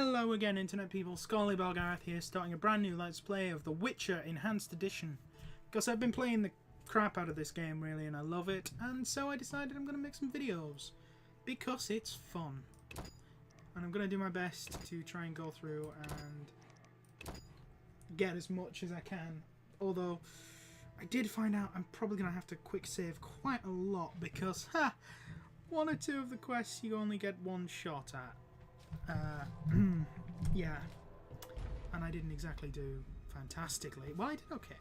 Hello again, Internet people. Scully Belgarath here, starting a brand new Let's Play of The Witcher Enhanced Edition. Because I've been playing the crap out of this game, really, and I love it, and so I decided I'm going to make some videos. Because it's fun. And I'm going to do my best to try and go through and get as much as I can. Although, I did find out I'm probably going to have to quick save quite a lot, because, one or two of the quests you only get one shot at. Yeah, and I didn't exactly do fantastically. Well, I did okay.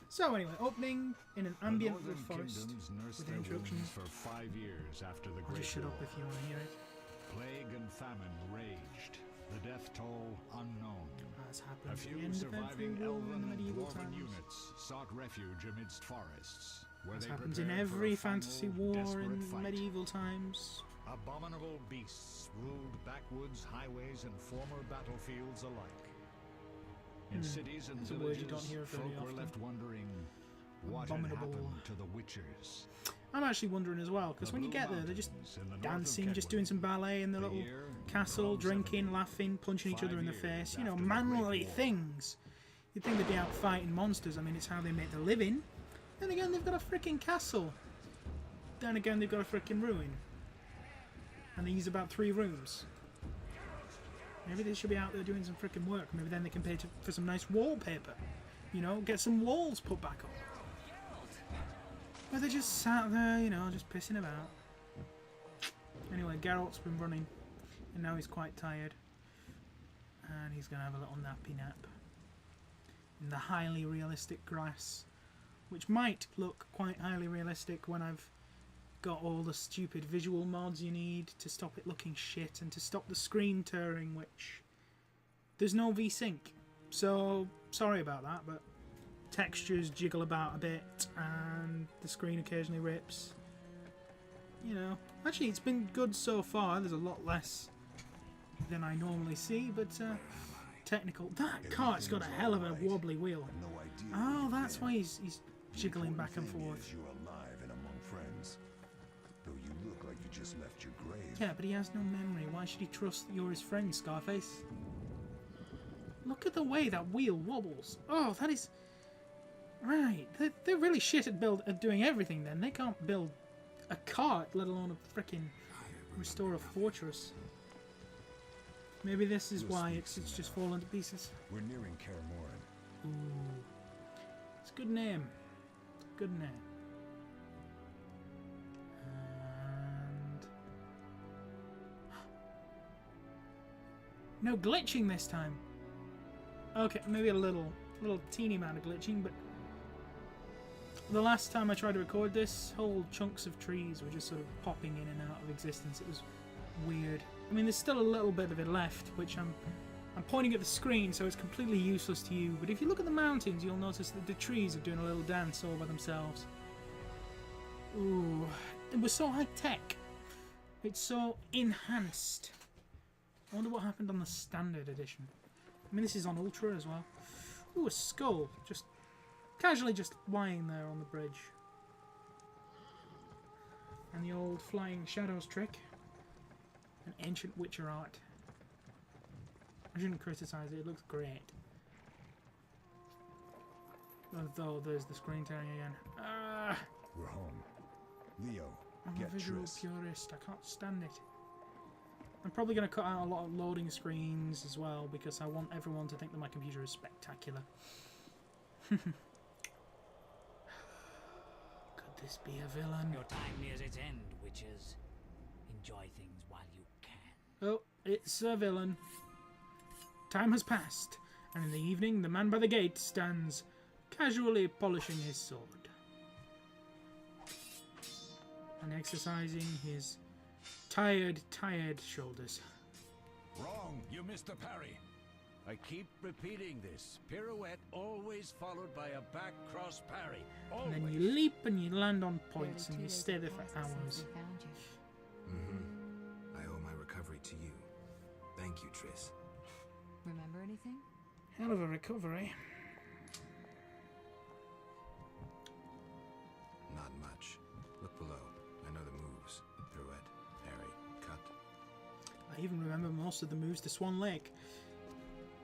So anyway, opening in an ambient wood forest with introductions. For 5 years after the I'll just shut up if you want to hear it. Plague and famine raged, the death toll unknown. As happened A at the few end of every surviving war in the elven and medieval dwarven times. units sought refuge amidst forests, where As they happens in prepared for every a final, fantasy war desperate in fight. medieval times. Abominable beasts ruled backwoods, highways, and former battlefields alike. In cities and That's a word you don't villages, hear very folk were often. left wondering what had Abominable. happened to the Witchers. I'm actually wondering as well, because when you get there, they're just dancing, just doing some ballet in the little castle, drinking, laughing, punching each other in the face. You know, manly things. You'd think they'd be out fighting monsters. I mean, it's how they make their living. Then again, they've got a freaking castle. Then again, they've got a freaking ruin. And they use about 3 rooms. Maybe they should be out there doing some freaking work. Maybe then they can pay for some nice wallpaper. You know, get some walls put back up. But they just sat there, you know, just pissing about. Anyway, Geralt's been running. And now he's quite tired. And he's going to have a little nappy nap. In the highly realistic grass. Which might look quite highly realistic when I've got all the stupid visual mods you need to stop it looking shit and to stop the screen tearing, which there's no VSync. So, sorry about that, but textures jiggle about a bit and the screen occasionally rips. You know, actually it's been good so far. There's a lot less than I normally see, but technical. That cart's got a hell of a wobbly wheel. Oh, that's why he's jiggling back and forth. You're alive and among friends. Though you look like you just left your grave. Yeah, but he has no memory. Why should he trust that you're his friend, Scarface? Look at the way that wheel wobbles. Oh, that is... Right, they're really shit at doing everything then. They can't build a cart, let alone a frickin' restore a fortress. Maybe this is why it's just fallen to pieces. We're nearing Kaer Morhen. Ooh. It's a good name. It's a good name. And... No glitching this time. Okay, maybe a little teeny amount of glitching, but the last time I tried to record this, whole chunks of trees were just sort of popping in and out of existence. It was weird. I mean, there's still a little bit of it left, which I'm pointing at the screen, so it's completely useless to you. But if you look at the mountains, you'll notice that the trees are doing a little dance all by themselves. Ooh, it was so high tech. It's so enhanced. I wonder what happened on the standard edition. I mean, this is on Ultra as well. Ooh, a skull. Just casually just lying there on the bridge. And the old flying shadows trick. An ancient Witcher art. I shouldn't criticise it, it looks great. Although there's the screen tearing again. We're home. Leo, I'm a get visual Triss. purist, I can't stand it. I'm probably going to cut out a lot of loading screens as well, because I want everyone to think that my computer is spectacular. Could this be a villain? Your time nears its end, witches. Enjoy things while you can. Oh, it's a villain. Time has passed, and in the evening the man by the gate stands casually polishing his sword and exercising his tired shoulders. Wrong, you missed the parry. I keep repeating this. Pirouette always followed by a back cross parry. And Always. then you leap and you land on points and you stay there for hours. I owe my recovery to you. Thank you, Triss. Remember anything? Hell of a recovery. Not much. Look below. I know the moves. Pirouette, parry, cut. I I even remember most of the moves to Swan Lake.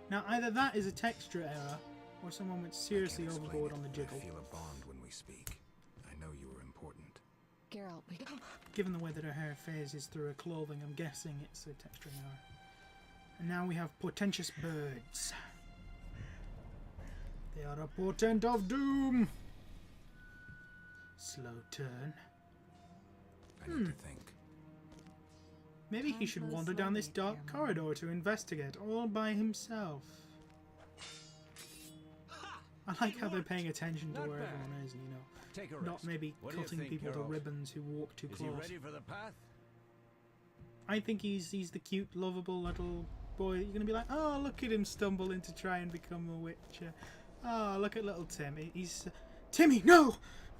Now, either that is a texture error, or someone went seriously Can't explain overboard it, on the but I jiggle. feel a bond when we speak. I know you were important. Geralt, we go. Given the way that her hair phases through her clothing, I'm guessing it's a texture error. And now we have portentous birds. They are a portent of doom! Slow turn. I need to think. Maybe he should wander down this dark corridor to investigate all by himself. I like how they're paying attention to where everyone is, you know. Take a Not rest. maybe What do you cutting think, people to Geralt? ribbons who walk too Is he close. ready for the path? I think he's the cute, lovable little boy. You're gonna be like, oh, look at him stumble in to try and become a witcher. Oh, look at little Timmy. He's Timmy. No,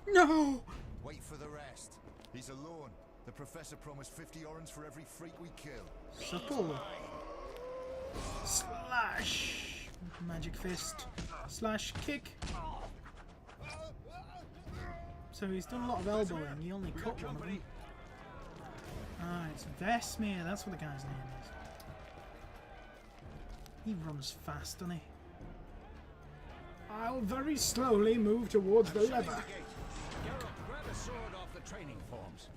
no. Wait for the rest. He's alone. The professor promised 50 orens for every freak we kill. Supple. Slash. Magic fist. Slash kick. So he's done a lot of elbowing. He only cut one of them. Ah, it's Vesmir. That's what the guy's name is. He runs fast, doesn't he? I'll very slowly move towards the lever. Geralt, grab a sword off the training forms.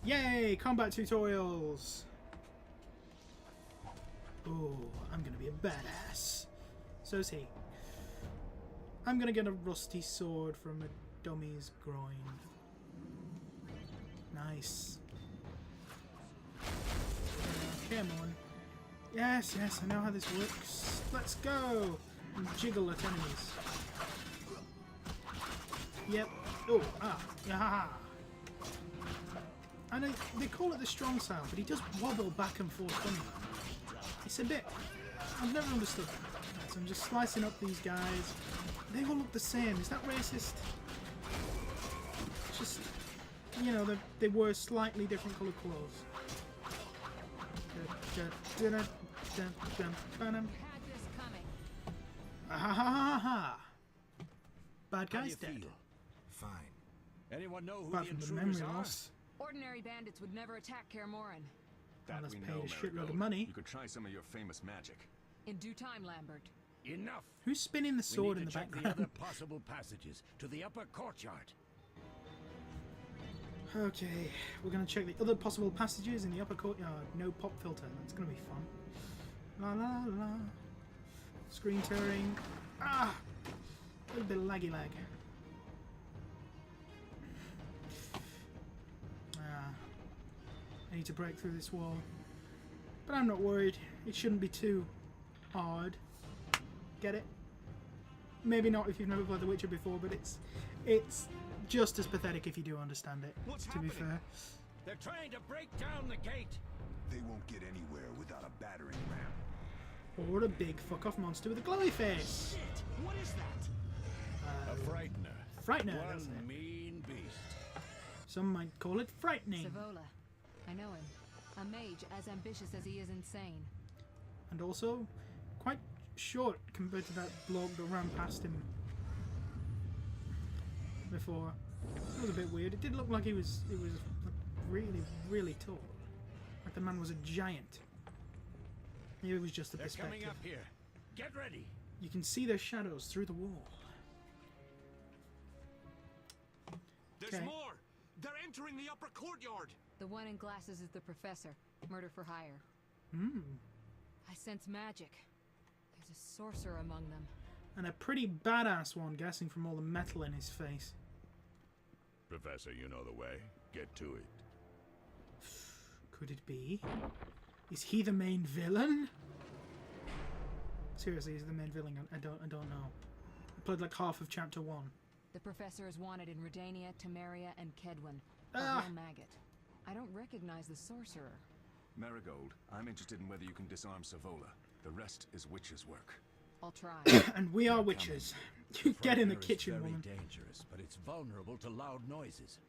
Yay! Combat tutorials! Oh, I'm gonna be a badass. So's he. I'm gonna get a rusty sword from a dummy's groin. Nice. Come on. Yes, yes, I know how this works. Let's go! And jiggle at enemies. Yep. Oh, ah. I know they call it the strong sound, but he does wobble back and forth, doesn't he? It's a bit... I've never understood that. Right, so I'm just slicing up these guys. They all look the same. Is that racist? It's just... You know, they wear slightly different coloured clothes. You had this coming. Ha. Bad How do guy's you dead. feel? Fine. Anyone know who Apart the from the intruders memory are? loss. Ordinary bandits would never attack Kaer Morhen. Well, that's we paid know, a shitload of Marigold. money. You could try some of your famous magic. In due time, Lambert. Enough. Who's spinning the We sword need in to the check the background? other possible passages to the upper courtyard. Okay, we're going to check the other possible passages in the upper courtyard. No pop filter. That's going to be fun. La la la. Screen tearing. Ah! A little bit of laggy lag. I need to break through this wall. But I'm not worried. It shouldn't be too hard. Get it? Maybe not if you've never played The Witcher before, but it's just as pathetic if you do understand it. What's to be happening? fair. They're trying to break down the gate. They won't get anywhere without a battering ram. Or a big fuck off monster with a glowy face. Shit! What is that? A frightener. Frightener, that's One it. mean beast. Some might call it frightening. Savola. I know him. A mage as ambitious as he is insane. And also quite short compared to that bloke that ran past him before. It was a bit weird. It did look like he was like really, really tall. Like the man was a giant. Maybe it was just the They're perspective. coming up here. Get ready. You can see their shadows through the wall. There's Okay. more! They're entering the upper courtyard! The one in glasses is the professor. Murder for hire. Hmm. I sense magic. There's a sorcerer among them. And a pretty badass one, guessing from all the metal in his face. Professor, you know the way. Get to it. Could it be? Is he the main villain? Seriously, is he the main villain? I don't know. I played like half of chapter 1. The professor is wanted in Redania, Temeria, and Kedwin. A Ah. real maggot. I don't recognize the sorcerer. Marigold, I'm interested in whether you can disarm Savola. The rest is witch's work. I'll try. And we are witches. You get in the Frightener is kitchen, very woman. dangerous, but it's vulnerable to loud noises.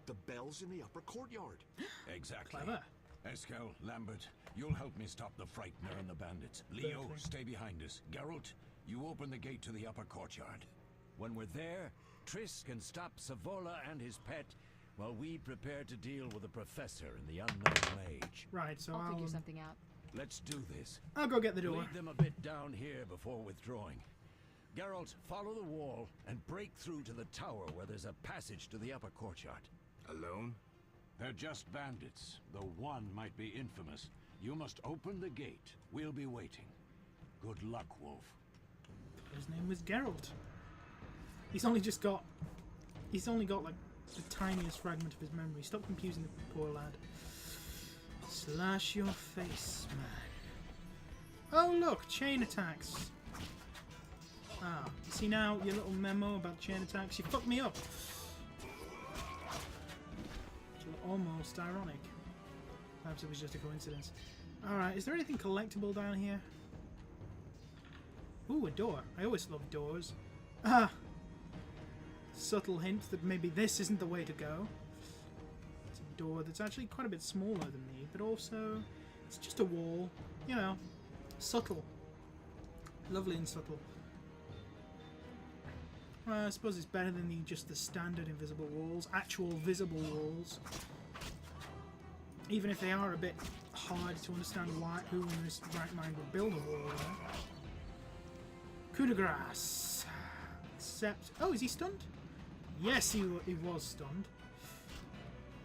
The bell's in the upper courtyard. Exactly. Clever. Eskel, Lambert, you'll help me stop the Frightener and the bandits. Leo, Perfect. stay behind us. Geralt, you open the gate to the upper courtyard. When we're there, Triss can stop Savola and his pet while we prepare to deal with the professor and the unknown mage. Right, so I'll I'll figure something out. Let's do this. I'll go get the door. Lead them a bit down here before withdrawing. Geralt, follow the wall and break through to the tower where there's a passage to the upper courtyard. Alone? They're just bandits, though one might be infamous. You must open the gate. We'll be waiting. Good luck, Wolf. His name was Geralt. He's only got like the tiniest fragment of his memory. Stop confusing the poor lad. Slash your face, man. Oh look, chain attacks. Ah, you see now your little memo about chain attacks? You fucked me up. Almost ironic. Perhaps it was just a coincidence. Alright, is there anything collectible down here? Ooh, a door. I always love doors. Ah! Subtle hint that maybe this isn't the way to go. It's a door that's actually quite a bit smaller than me, but also it's just a wall. You know, subtle. Lovely and subtle. Well, I suppose it's better than just the standard invisible walls. Actual visible walls. Even if they are a bit hard to understand who in his right mind would build a wall there. Coup de grace. Except... Oh, is he stunned? Yes, he was stunned.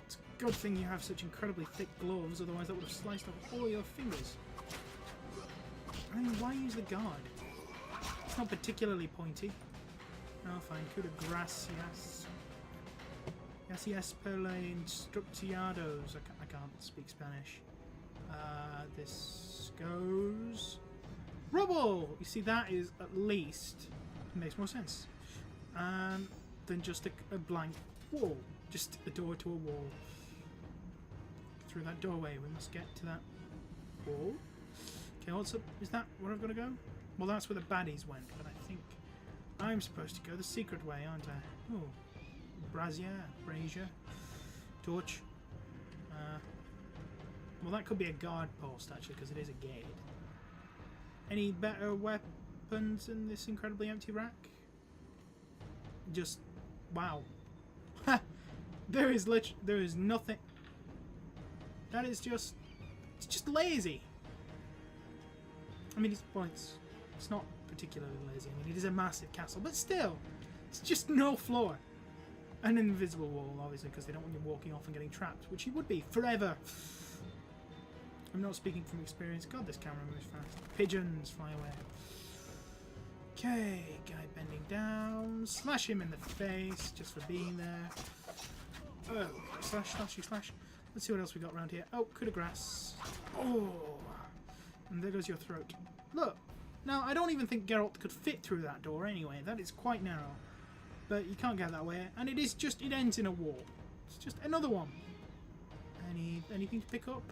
It's a good thing you have such incredibly thick gloves, otherwise that would have sliced off all your fingers. I mean, why use the guard? It's not particularly pointy. Oh, fine. Coup de grace, yes. Gracias per la instrucciones. I can't speak Spanish. This goes... Rubble! You see, that is at least... makes more sense. Than just a blank wall. Just a door to a wall. Through that doorway, we must get to that wall. Okay, what's up? Is that where I've got to go? Well, that's where the baddies went, but I think I'm supposed to go the secret way, aren't I? Oh. Brazier. Torch. Well, that could be a guard post, actually, because it is a gate. Any better weapons in this incredibly empty rack? Just... wow. Ha! There is nothing... That is just... It's just lazy. I mean, it's not particularly lazy. I mean, it is a massive castle, but still, it's just no floor. And an invisible wall, obviously, because they don't want you walking off and getting trapped, which you would be forever. I'm not speaking from experience. God, this camera moves fast. Pigeons fly away. Okay, guy bending down. Slash him in the face just for being there. Oh, slash. Let's see what else we got around here. Oh, coup de grace. Oh, and there goes your throat. Look. Now, I don't even think Geralt could fit through that door anyway. That is quite narrow. But you can't get that way. And it is just, it ends in a wall. It's just another one. Anything to pick up?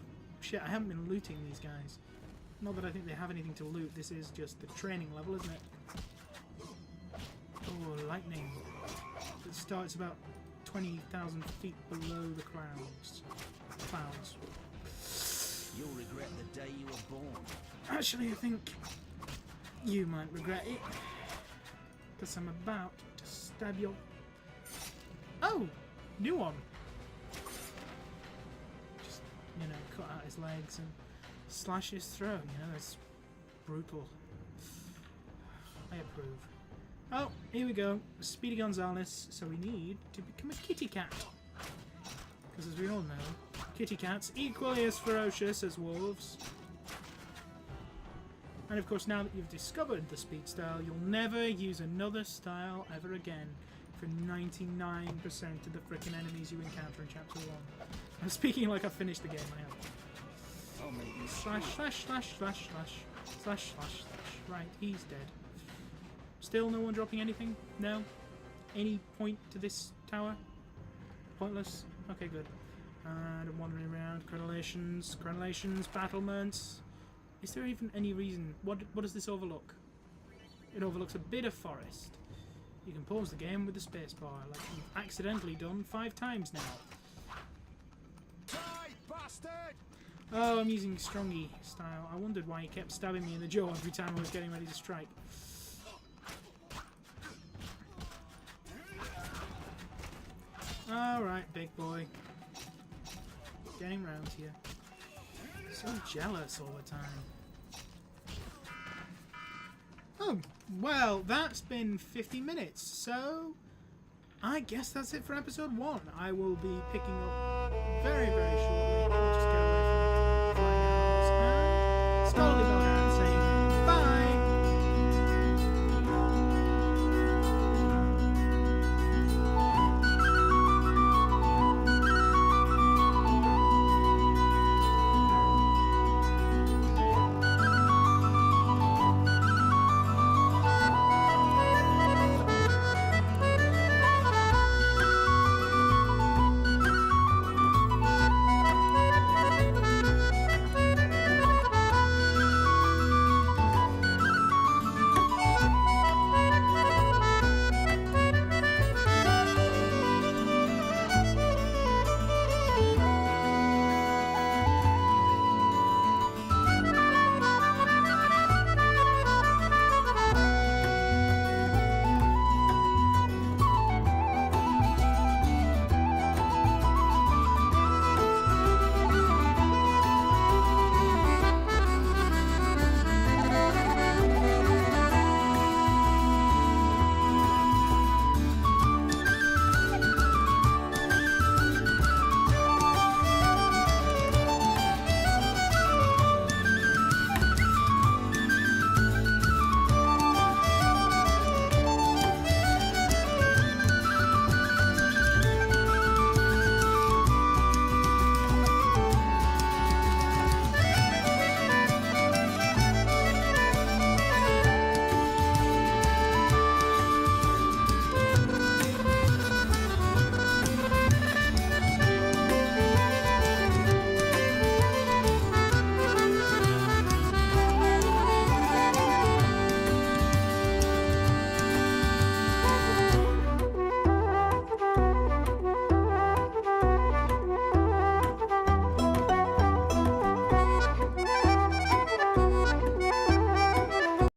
Shit, I haven't been looting these guys. Not that I think they have anything to loot. This is just the training level, isn't it? Oh, lightning. It starts about 20,000 feet below the clouds. You'll regret the day you were born. Actually, I think you might regret it. Because I'm about to stab your... Oh! New one! Just, you know, cut out his legs and slash his throat. You know, it's brutal. I approve. Oh, here we go. Speedy Gonzales. So we need to become a kitty cat. Because as we all know, kitty cats equally as ferocious as wolves. And of course, now that you've discovered the speed style, you'll never use another style ever again for 99% of the frickin' enemies you encounter in Chapter 1. I'm speaking like I've finished the game, I have. Oh, maybe Slash. Right, he's dead. Still no one dropping anything? No? Any point to this tower? Pointless? Okay, good. And I'm wandering around. Crenellations, battlements. Is there even any reason? What does this overlook? It overlooks a bit of forest. You can pause the game with the spacebar, like you've accidentally done 5 times now. Die, bastard! Oh, I'm using Strongy style. I wondered why he kept stabbing me in the jaw every time I was getting ready to strike. Alright, big boy. Getting round here. So jealous all the time. Oh, well, that's been 50 minutes, so I guess that's it for episode 1. I will be picking up very, very shortly. I'll just get away from flying arrows and start